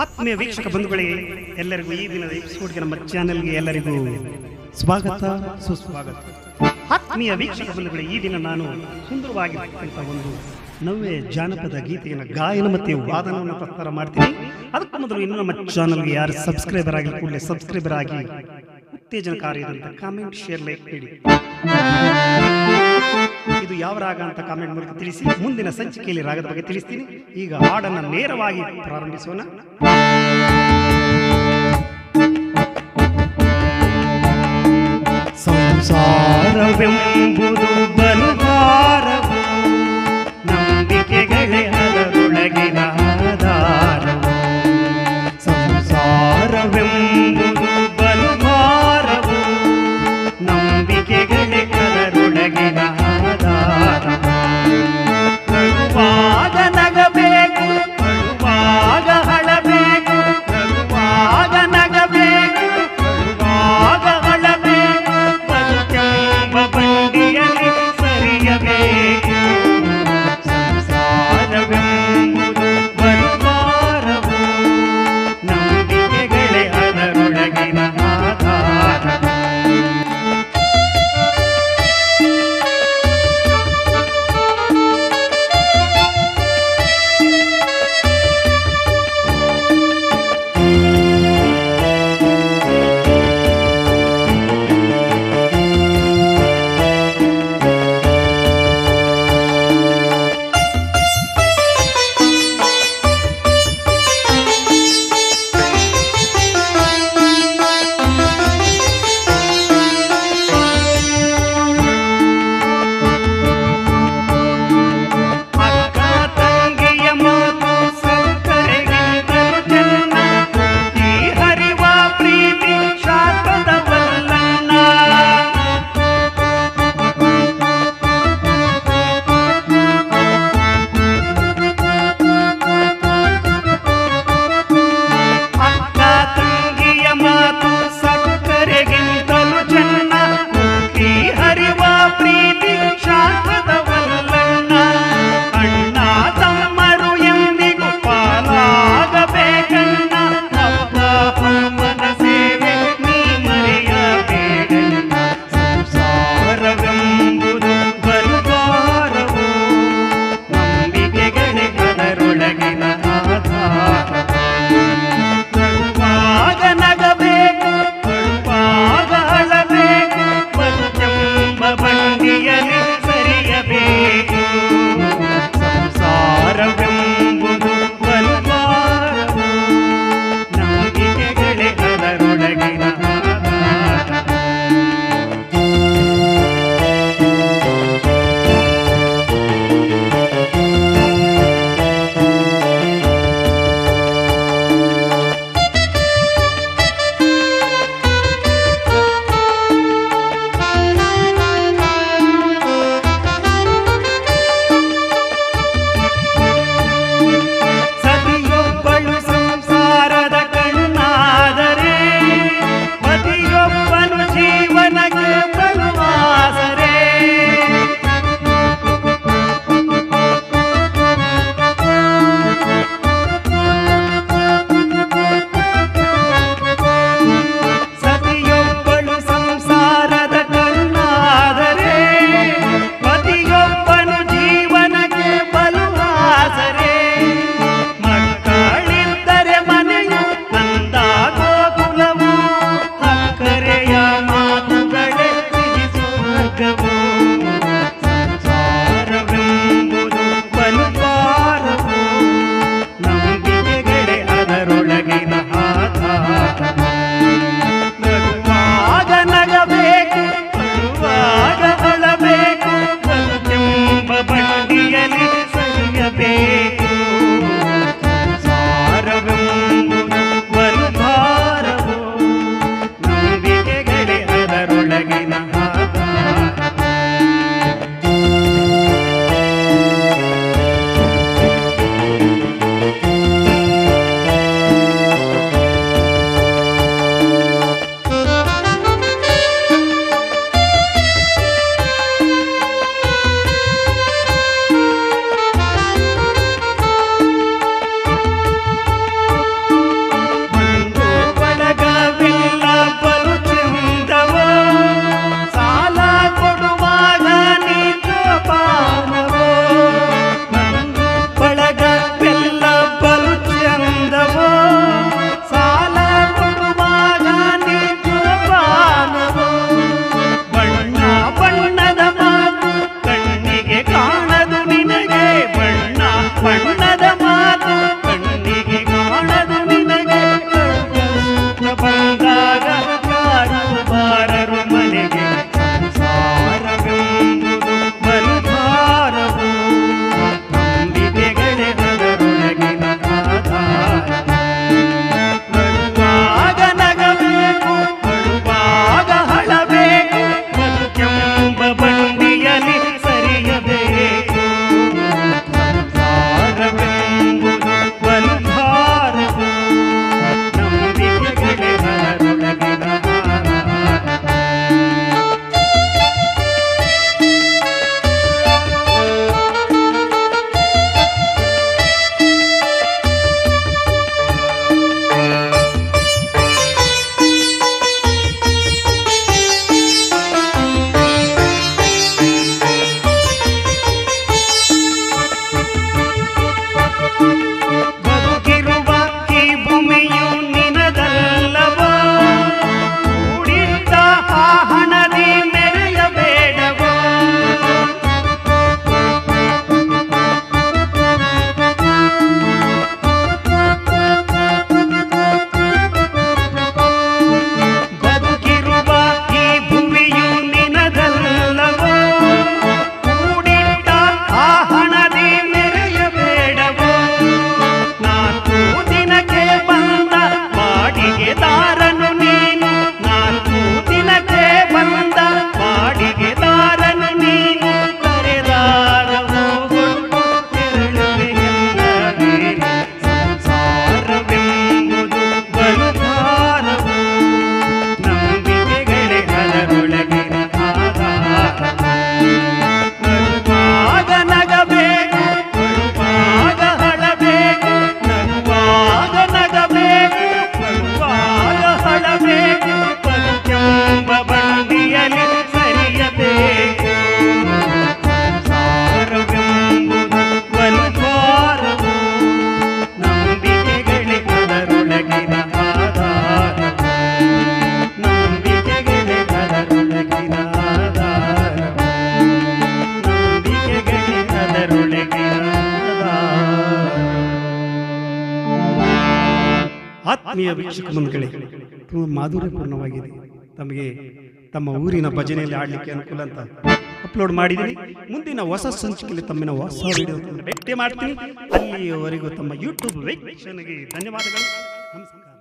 ಆತ್ಮೀಯ ವೀಕ್ಷಕ ಬಂಧುಗಳಿಗೆ ಎಲ್ಲರಿಗೂ ಈ ದಿನದ ಎಪಿಸೋಡ್ಗೆ ನಮ್ಮ ಚಾನೆಲ್ಗೆ ಎಲ್ಲರಿಗೂ ಸ್ವಾಗತ ಸುಸ್ವಾಗತ. ಆತ್ಮೀಯ ವೀಕ್ಷಕ ಬಂಧುಗಳೇ, ಈ ದಿನ ನಾನು ಸುಂದರವಾಗಿರ್ತಕ್ಕಂಥ ಒಂದು ನವ್ಯ ಜಾನಪದ ಗೀತೆಯನ್ನು ಗಾಯನ ಮತ್ತು ವಾದನವನ್ನು ಪ್ರಸಾರ ಮಾಡ್ತೀನಿ. ಅದಕ್ಕೂ ಮೊದಲು ಇನ್ನು ನಮ್ಮ ಚಾನಲ್ಗೆ ಯಾರು ಸಬ್ಸ್ಕ್ರೈಬರ್ ಆಗಿ ಕೂಡಲೇ ಸಬ್ಸ್ಕ್ರೈಬರ್ ಆಗಿ ಉತ್ತೇಜನಕಾರಿಯಾದಂಥ ಕಾಮೆಂಟ್, ಶೇರ್, ಲೈಕ್ ನೀಡಿ. ಇದು ಯಾವ ರಾಗ ಅಂತ ಕಾಮೆಂಟ್ ಮೂಲಕ ತಿಳಿಸಿ. ಮುಂದಿನ ಸಂಚಿಕೆಯಲ್ಲಿ ರಾಗದ ಬಗ್ಗೆ ತಿಳಿಸ್ತೀನಿ. ಈಗ ಹಾಡನ್ನು ನೇರವಾಗಿ ಪ್ರಾರಂಭಿಸೋಣ. ಸಂಸಾರವೆಂಬುದು ಬಲುಭಾರವು, ನಂಬಿಕೆಗಳೇ ಅದರೊಳಗಿನ ಆಧಾರವು. ಸಂಸಾರವೆಂಬುದು ಬಲುಭಾರವು, ನಂಬಿಕೆಗಳೇ ಅದರೊಳಗಿನ ಆಧಾರವು. ನಗುವಾಗ ನಗಬೇಕು, ಅಳುವಾಗ ಅಳಬೇಕು, ನಗುವಾಗ ನಗಬೇಕು, ಅಳುವಾಗ ಅಳಬೇಕು. ಬದುಕೆಂಬ ಬಂಡಿಯ ಆತ್ಮೀಯ ವೀಕ್ಷಕ ಬಂಧುಗಳೇ, ತುಂಬ ಮಾಧುರ್ಯಪೂರ್ಣವಾಗಿದೆ. ತಮಗೆ ತಮ್ಮ ಊರಿನ ಭಜನೆಯಲ್ಲಿ ಆಡಲಿಕ್ಕೆ ಅನುಕೂಲ ಅಂತ ಅಪ್ಲೋಡ್ ಮಾಡಿದ್ದೀನಿ. ಮುಂದಿನ ಹೊಸ ಸಂಚಿಕೆಯಲ್ಲಿ ತಮ್ಮಿನ ಹೊಸ ವಿಡಿಯೋ ಭೇಟಿ ಮಾಡ್ತೀನಿ. ಅಲ್ಲಿಯವರೆಗೂ ತಮ್ಮ ಯೂಟ್ಯೂಬ್ ವೀಕ್ಷಣೆಗೆ ಧನ್ಯವಾದಗಳು. ನಮಸ್ಕಾರ.